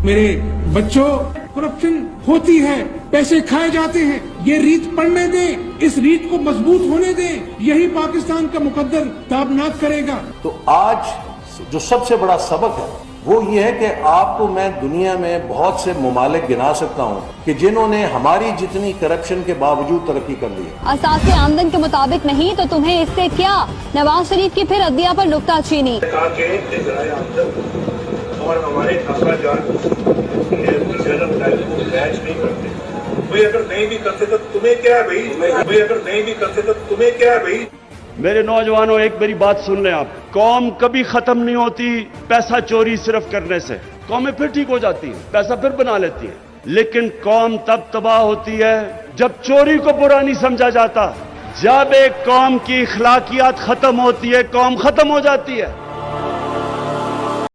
میرے بچوں کرپشن ہوتی ہے, پیسے کھائے جاتے ہیں, یہ ریت پڑنے دیں, اس ریت کو مضبوط ہونے دیں, یہی پاکستان کا مقدر تابناک کرے گا. تو آج جو سب سے بڑا سبق ہے وہ یہ ہے کہ آپ کو میں دنیا میں بہت سے ممالک گنا سکتا ہوں کہ جنہوں نے ہماری جتنی کرپشن کے باوجود ترقی کر لی. اساسی آمدن کے مطابق نہیں تو تمہیں اس سے کیا؟ نواز شریف کی پھر عدلیہ پر نکتہ چینی. اور ہمارے اخراجات میچ نہیں کرتے. بھئی اگر نہیں بھی کرتے تو تمہیں کیا ہے بھائی؟ بھئی اگر نہیں بھی کرتے تو تمہیں کیا ہے بھائی؟ میرے نوجوانوں ایک میری بات سن لیں آپ. قوم کبھی ختم نہیں ہوتی پیسہ چوری صرف کرنے سے. قومیں پھر ٹھیک ہو جاتی ہیں, پیسہ پھر بنا لیتی ہیں, لیکن قوم تب تباہ ہوتی ہے جب چوری کو برا نہیں سمجھا جاتا. جب ایک قوم کی اخلاقیات ختم ہوتی ہے قوم ختم ہو جاتی ہے.